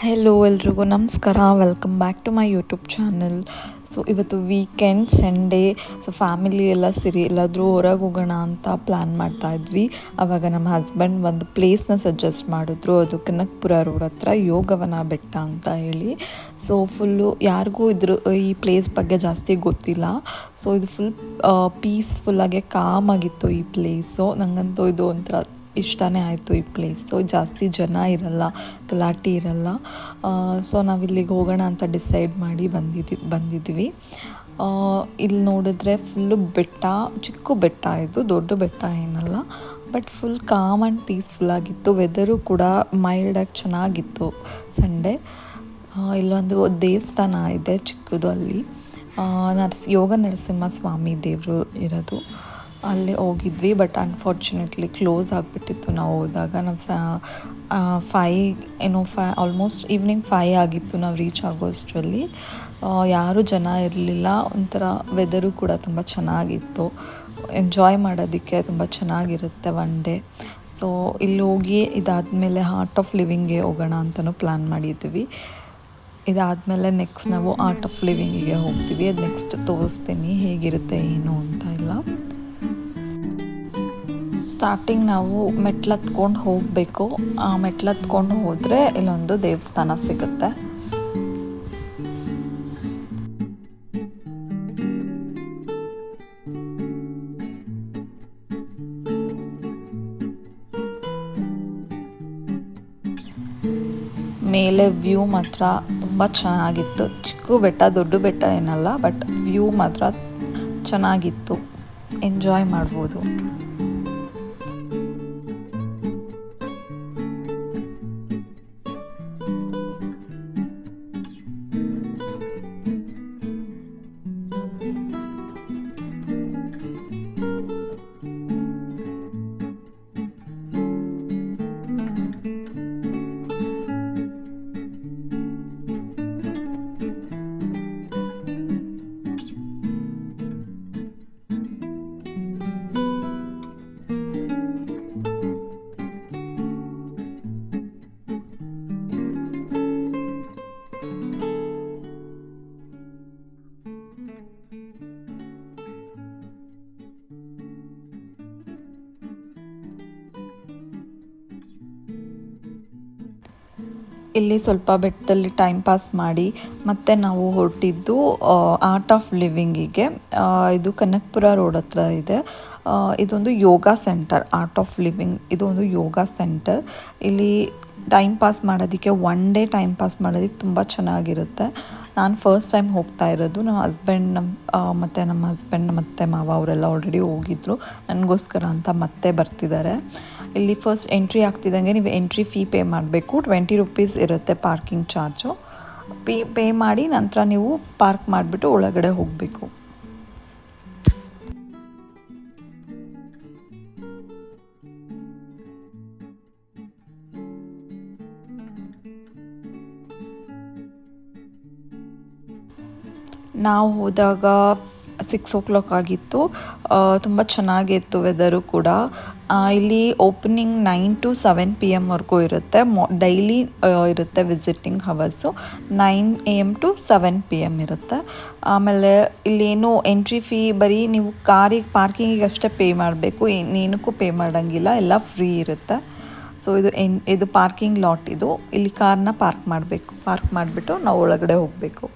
Hello ಎಲ್ರಿಗೂ ನಮಸ್ಕಾರ, welcome back to my YouTube channel. So ಇವತ್ತು ವೀಕೆಂಡ್ ಸಂಡೇ, ಸೊ ಫ್ಯಾಮಿಲಿ ಎಲ್ಲ ಸೇರಿ ಎಲ್ಲಾದರೂ ಹೊರಗೆ ಹೋಗೋಣ ಅಂತ ಪ್ಲ್ಯಾನ್ ಮಾಡ್ತಾಯಿದ್ವಿ. ಆವಾಗ ನಮ್ಮ ಹಸ್ಬೆಂಡ್ ಒಂದು ಪ್ಲೇಸ್ನ ಸಜೆಸ್ಟ್ ಮಾಡಿದ್ರು, ಅದು ಕನಕಪುರ ರೋಡ್ ಹತ್ರ ಯೋಗವನ ಬೆಟ್ಟ ಅಂತ ಹೇಳಿ. ಸೊ ಫುಲ್ಲು ಯಾರಿಗೂ ಈ ಪ್ಲೇಸ್ ಬಗ್ಗೆ ಜಾಸ್ತಿ ಗೊತ್ತಿಲ್ಲ. ಸೊ ಇದು ಫುಲ್ ಪೀಸ್ಫುಲ್ಲಾಗೆ ಕಾಮಾಗಿತ್ತು ಈ ಪ್ಲೇಸು. ನನಗಂತೂ ಇದು ಒಂಥರ ಇಷ್ಟನೇ ಆಯಿತು ಈ ಪ್ಲೇಸು. ಜಾಸ್ತಿ ಜನ ಇರಲ್ಲ, ಗಲಾಟೆ ಇರಲ್ಲ. ಸೊ ನಾವಿಲ್ಲಿಗೆ ಹೋಗೋಣ ಅಂತ ಡಿಸೈಡ್ ಮಾಡಿ ಬಂದಿದ್ವಿ. ಇಲ್ಲಿ ನೋಡಿದ್ರೆ ಫುಲ್ಲು ಬೆಟ್ಟ, ಚಿಕ್ಕ ಬೆಟ್ಟ, ಇದು ದೊಡ್ಡ ಬೆಟ್ಟ ಏನಲ್ಲ, ಬಟ್ ಫುಲ್ ಕಾಮ್ ಆ್ಯಂಡ್ ಪೀಸ್ಫುಲ್ಲಾಗಿತ್ತು. ವೆದರು ಕೂಡ ಮೈಲ್ಡಾಗಿ ಚೆನ್ನಾಗಿತ್ತು ಸಂಡೇ. ಇಲ್ಲೊಂದು ದೇವಸ್ಥಾನ ಇದೆ ಚಿಕ್ಕದು, ಅಲ್ಲಿ ಯೋಗ ನರಸಿಂಹ ಸ್ವಾಮಿ ದೇವರು ಇರೋದು. ಅಲ್ಲಿ ಹೋಗಿದ್ವಿ, ಬಟ್ ಅನ್ಫಾರ್ಚುನೇಟ್ಲಿ ಕ್ಲೋಸ್ ಆಗಿಬಿಟ್ಟಿತ್ತು. ನಾವು ಹೋದಾಗ ನಾವು ಆಲ್ಮೋಸ್ಟ್ ಈವ್ನಿಂಗ್ 5 ಆಗಿತ್ತು ನಾವು ರೀಚ್ ಆಗೋಷ್ಟರಲ್ಲಿ. ಯಾರೂ ಜನ ಇರಲಿಲ್ಲ. ಒಂಥರ ವೆದರು ಕೂಡ ತುಂಬ ಚೆನ್ನಾಗಿತ್ತು, ಎಂಜಾಯ್ ಮಾಡೋದಕ್ಕೆ ತುಂಬ ಚೆನ್ನಾಗಿರುತ್ತೆ ಒನ್ ಡೇ. ಸೊ ಇಲ್ಲಿ ಹೋಗಿ ಇದಾದಮೇಲೆ ಆರ್ಟ್ ಆಫ್ ಲಿವಿಂಗ್ಗೆ ಹೋಗೋಣ ಅಂತಲೂ ಪ್ಲ್ಯಾನ್ ಮಾಡಿದ್ವಿ. ಇದಾದಮೇಲೆ ನೆಕ್ಸ್ಟ್ ನಾವು ಆರ್ಟ್ ಆಫ್ ಲಿವಿಂಗಿಗೆ ಹೋಗ್ತೀವಿ. ಅದು ನೆಕ್ಸ್ಟ್ ತೋರಿಸ್ತೀನಿ ಹೇಗಿರುತ್ತೆ ಏನು ಅಂತ ಎಲ್ಲ. ಸ್ಟಾರ್ಟಿಂಗ್ ನಾವು ಮೆಟ್ಲತ್ಕೊಂಡು ಹೋಗಬೇಕು. ಆ ಮೆಟ್ಲತ್ಕೊಂಡು ಹೋದರೆ ಇಲ್ಲೊಂದು ದೇವಸ್ಥಾನ ಸಿಗುತ್ತೆ. ಮೇಲೆ ವ್ಯೂ ಮಾತ್ರ ತುಂಬ ಚೆನ್ನಾಗಿತ್ತು. ಚಿಕ್ಕ ಬೆಟ್ಟ, ದೊಡ್ಡ ಬೆಟ್ಟ ಏನಲ್ಲ, ಬಟ್ ವ್ಯೂ ಮಾತ್ರ ಚೆನ್ನಾಗಿತ್ತು, ಎಂಜಾಯ್ ಮಾಡ್ಬೋದು. ಇಲ್ಲಿ ಸ್ವಲ್ಪ ಬೆಟ್ಟದಲ್ಲಿ ಟೈಮ್ ಪಾಸ್ ಮಾಡಿ ಮತ್ತೆ ನಾವು ಹೊರಟಿದ್ದು ಆರ್ಟ್ ಆಫ್ ಲಿವಿಂಗಿಗೆ. ಇದು ಕನಕಪುರ ರೋಡ್ ಹತ್ರ ಇದೆ. ಇದೊಂದು ಯೋಗ ಸೆಂಟರ್, ಆರ್ಟ್ ಆಫ್ ಲಿವಿಂಗ್ ಇದು ಒಂದು ಯೋಗ ಸೆಂಟರ್. ಇಲ್ಲಿ ಟೈಮ್ ಪಾಸ್ ಮಾಡೋದಕ್ಕೆ, ಒನ್ ಡೇ ಟೈಮ್ ಪಾಸ್ ಮಾಡೋದಕ್ಕೆ ತುಂಬ ಚೆನ್ನಾಗಿರುತ್ತೆ. ನಾನು ಫಸ್ಟ್ ಟೈಮ್ ಹೋಗ್ತಾ ಇರೋದು. ನಮ್ಮ ಹಸ್ಬೆಂಡ್ ನಮ್ಮ ಹಸ್ಬೆಂಡ್ ಮತ್ತು ಮಾವ ಅವರೆಲ್ಲ ಆಲ್ರೆಡಿ ಹೋಗಿದ್ರು. ನನಗೋಸ್ಕರ ಅಂತ ಮತ್ತೆ ಬರ್ತಿದ್ದಾರೆ. ಇಲ್ಲಿ ಫಸ್ಟ್ ಎಂಟ್ರಿ ಆಗ್ತಿದ್ದಂಗೆ ನೀವು ಎಂಟ್ರಿ ಫೀ ಪೇ ಮಾಡಬೇಕು. 20 ರೂಪೀಸ್ ಇರುತ್ತೆ ಪಾರ್ಕಿಂಗ್ ಚಾರ್ಜು. ಪೇ ಮಾಡಿ ನಂತರ ನೀವು ಪಾರ್ಕ್ ಮಾಡಿಬಿಟ್ಟು ಒಳಗಡೆ ಹೋಗಬೇಕು. ನಾವು ಹೋದಾಗ 6 o'clock ಆಗಿತ್ತು. ತುಂಬ ಚೆನ್ನಾಗಿತ್ತು ವೆದರು ಕೂಡ. ಇಲ್ಲಿ ಓಪನಿಂಗ್ 9 to 7 PM ವರೆಗೂ ಇರುತ್ತೆ. ಡೈಲಿ ಇರುತ್ತೆ visiting hours. 9 AM to 7 PM ಇರುತ್ತೆ. ಆಮೇಲೆ ಇಲ್ಲೇನು ಎಂಟ್ರಿ ಫೀ ಬರೀ ನೀವು ಕಾರಿಗೆ ಪಾರ್ಕಿಂಗಿಗೆ ಅಷ್ಟೇ ಪೇ ಮಾಡಬೇಕು, ಇನ್ನೇನಕ್ಕೂ ಪೇ ಮಾಡೋಂಗಿಲ್ಲ, ಎಲ್ಲ ಫ್ರೀ ಇರುತ್ತೆ. ಸೊ ಇದು ಪಾರ್ಕಿಂಗ್ ಲಾಟ್. ಇಲ್ಲಿ ಕಾರ್ನ ಪಾರ್ಕ್ ಮಾಡಿಬಿಟ್ಟು ನಾವು ಒಳಗಡೆ ಹೋಗಬೇಕು.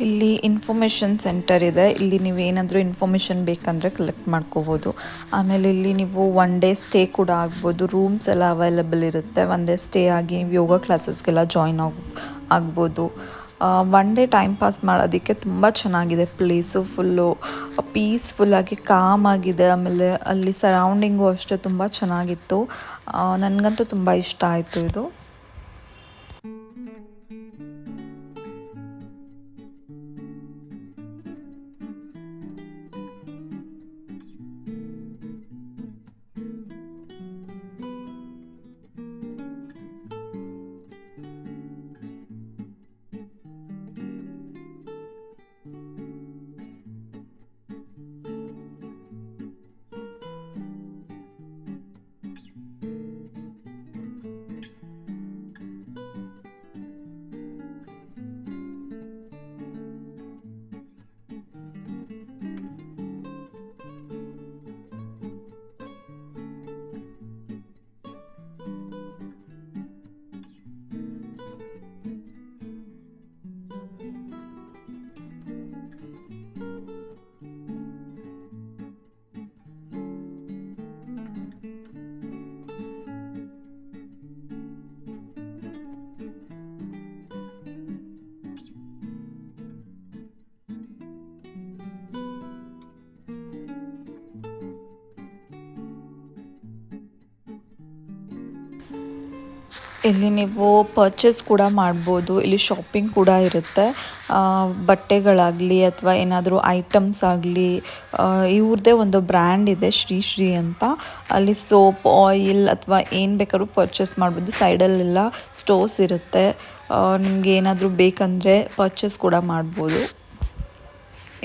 ಇಲ್ಲಿ ಇನ್ಫಾರ್ಮೇಷನ್ ಸೆಂಟರ್ ಇದೆ. ಇಲ್ಲಿ ನೀವು ಏನಾದರೂ ಇನ್ಫಾರ್ಮೇಷನ್ ಬೇಕಂದರೆ ಕಲೆಕ್ಟ್ ಮಾಡ್ಕೋಬೋದು. ಆಮೇಲೆ ಇಲ್ಲಿ ನೀವು ಒನ್ ಡೇ ಸ್ಟೇ ಕೂಡ ಆಗ್ಬೋದು. ರೂಮ್ಸ್ ಎಲ್ಲ ಅವೈಲೇಬಲ್ ಇರುತ್ತೆ. ಒನ್ ಡೇ ಸ್ಟೇ ಆಗಿ ನೀವು ಯೋಗ ಕ್ಲಾಸಸ್ಗೆಲ್ಲ ಜಾಯ್ನ್ ಆಗ್ಬೋದು. ಒನ್ ಡೇ ಟೈಮ್ ಪಾಸ್ ಮಾಡೋದಕ್ಕೆ ತುಂಬ ಚೆನ್ನಾಗಿದೆ ಪ್ಲೇಸು. ಫುಲ್ಲು ಪೀಸ್ಫುಲ್ಲಾಗಿ ಕಾಮ್ ಆಗಿದೆ. ಆಮೇಲೆ ಅಲ್ಲಿ ಸರೌಂಡಿಂಗು ಅಷ್ಟೇ ತುಂಬ ಚೆನ್ನಾಗಿತ್ತು. ನನಗಂತೂ ತುಂಬ ಇಷ್ಟ ಆಯಿತು ಇದು. ಇಲ್ಲಿ ನೀವು ಪರ್ಚೇಸ್ ಕೂಡ ಮಾಡ್ಬೋದು. ಇಲ್ಲಿ ಶಾಪಿಂಗ್ ಕೂಡ ಇರುತ್ತೆ. ಬಟ್ಟೆಗಳಾಗಲಿ ಅಥವಾ ಏನಾದರೂ ಐಟಮ್ಸ್ ಆಗಲಿ, ಇವ್ರದ್ದೇ ಒಂದು ಬ್ರ್ಯಾಂಡ್ ಇದೆ ಶ್ರೀ ಅಂತ. ಅಲ್ಲಿ ಸೋಪ್, ಆಯಿಲ್ ಅಥವಾ ಏನು ಬೇಕಾದ್ರೂ ಪರ್ಚೇಸ್ ಮಾಡ್ಬೋದು. ಸೈಡಲ್ಲೆಲ್ಲ ಸ್ಟೋರ್ಸ್ ಇರುತ್ತೆ. ನಿಮ್ಗೆ ಏನಾದರೂ ಬೇಕಂದರೆ ಪರ್ಚೇಸ್ ಕೂಡ ಮಾಡ್ಬೋದು.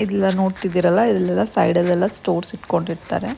ಇದೆಲ್ಲ ನೋಡ್ತಿದ್ದೀರಲ್ಲ, ಇದೆಲ್ಲ ಸೈಡಲ್ಲೆಲ್ಲ ಸ್ಟೋರ್ಸ್ ಇಟ್ಕೊಂಡಿರ್ತಾರೆ.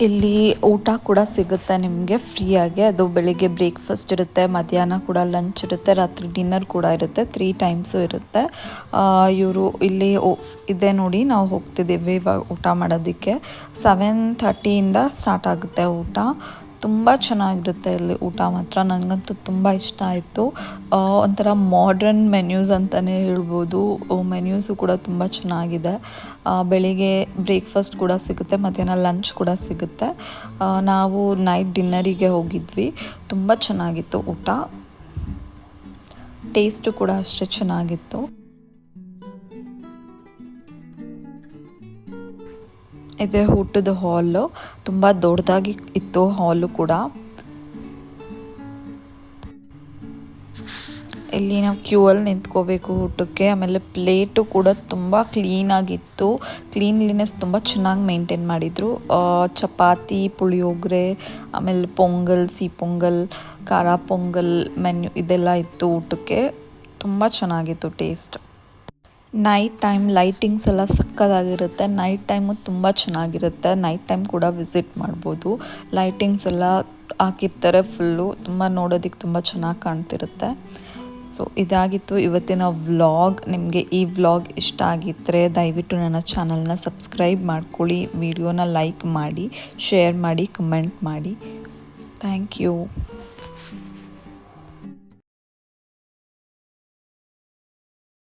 ಇಲ್ಲಿ ಊಟ ಕೂಡ ಸಿಗುತ್ತೆ ನಿಮಗೆ ಫ್ರೀಯಾಗಿ. ಅದು ಬೆಳಿಗ್ಗೆ ಬ್ರೇಕ್ಫಾಸ್ಟ್ ಇರುತ್ತೆ, ಮಧ್ಯಾಹ್ನ ಕೂಡ ಲಂಚ್ ಇರುತ್ತೆ, ರಾತ್ರಿ ಡಿನ್ನರ್ ಕೂಡ ಇರುತ್ತೆ, 3 ಟೈಮ್ಸು ಇರುತ್ತೆ. ಇವರು ಇಲ್ಲಿ ಇದೆ ನೋಡಿ, ನಾವು ಹೋಗ್ತಿದ್ದೀವಿ ಇವಾಗ ಊಟ ಮಾಡೋದಕ್ಕೆ. 7:30ಇಂದ ಸ್ಟಾರ್ಟ್ ಆಗುತ್ತೆ ಊಟ. ತುಂಬ ಚೆನ್ನಾಗಿರುತ್ತೆ ಇಲ್ಲಿ ಊಟ ಮಾತ್ರ. ನನಗಂತೂ ತುಂಬ ಇಷ್ಟ ಆಯಿತು. ಒಂಥರ ಮಾಡ್ರನ್ ಮೆನ್ಯೂಸ್ ಅಂತಲೇ ಹೇಳ್ಬೋದು. ಮೆನ್ಯೂಸು ಕೂಡ ತುಂಬ ಚೆನ್ನಾಗಿದೆ. ಬೆಳಿಗ್ಗೆ ಬ್ರೇಕ್ಫಾಸ್ಟ್ ಕೂಡ ಸಿಗುತ್ತೆ, ಮಧ್ಯಾಹ್ನ ಲಂಚ್ ಕೂಡ ಸಿಗುತ್ತೆ. ನಾವು ನೈಟ್ ಡಿನ್ನರಿಗೆ ಹೋಗಿದ್ವಿ. ತುಂಬ ಚೆನ್ನಾಗಿತ್ತು ಊಟ. ಟೇಸ್ಟು ಕೂಡ ಅಷ್ಟೇ ಚೆನ್ನಾಗಿತ್ತು. ಇದೆ ಊಟದ ಹಾಲು. ತುಂಬ ದೊಡ್ಡದಾಗಿ ಇತ್ತು ಹಾಲು ಕೂಡ. ಇಲ್ಲಿ ನಾವು ಕ್ಯೂ ಅಲ್ಲಿ ನಿಂತ್ಕೋಬೇಕು ಊಟಕ್ಕೆ. ಆಮೇಲೆ ಪ್ಲೇಟು ಕೂಡ ತುಂಬ ಕ್ಲೀನಾಗಿತ್ತು. ಕ್ಲೀನ್ಲಿನೆಸ್ ತುಂಬ ಚೆನ್ನಾಗಿ ಮೇಂಟೈನ್ ಮಾಡಿದರು. ಚಪಾತಿ, ಪುಳಿಯೋಗರೆ, ಆಮೇಲೆ ಪೊಂಗಲ್, ಸಿಹಿ ಪೊಂಗಲ್, ಖಾರ ಪೊಂಗಲ್ ಮೆನ್ಯೂ ಇದೆಲ್ಲ ಇತ್ತು ಊಟಕ್ಕೆ. ತುಂಬ ಚೆನ್ನಾಗಿತ್ತು ಟೇಸ್ಟ್. ನೈಟ್ ಟೈಮ್ ಲೈಟಿಂಗ್ಸ್ ಎಲ್ಲ ಸಕ್ಕತ್ತಾಗಿರುತ್ತೆ. ನೈಟ್ ಟೈಮು ತುಂಬ ಚೆನ್ನಾಗಿರುತ್ತೆ. ನೈಟ್ ಟೈಮ್ ಕೂಡ ವಿಸಿಟ್ ಮಾಡ್ಬೋದು. ಲೈಟಿಂಗ್ಸ್ ಎಲ್ಲ ಹಾಕಿರ್ತಾರೆ ಫುಲ್ಲು. ತುಂಬ ನೋಡೋದಕ್ಕೆ ತುಂಬ ಚೆನ್ನಾಗಿ ಕಾಣ್ತಿರುತ್ತೆ. ಸೊ ಇದಾಗಿತ್ತು ಇವತ್ತಿನ ವ್ಲಾಗ್. ನಿಮಗೆ ಈ ವ್ಲಾಗ್ ಇಷ್ಟ ಆಗಿದ್ದರೆ ದಯವಿಟ್ಟು ನನ್ನ ಚಾನಲ್ನ ಸಬ್ಸ್ಕ್ರೈಬ್ ಮಾಡ್ಕೊಳ್ಳಿ, ವಿಡಿಯೋನ ಲೈಕ್ ಮಾಡಿ, ಶೇರ್ ಮಾಡಿ, ಕಮೆಂಟ್ ಮಾಡಿ. Thank you.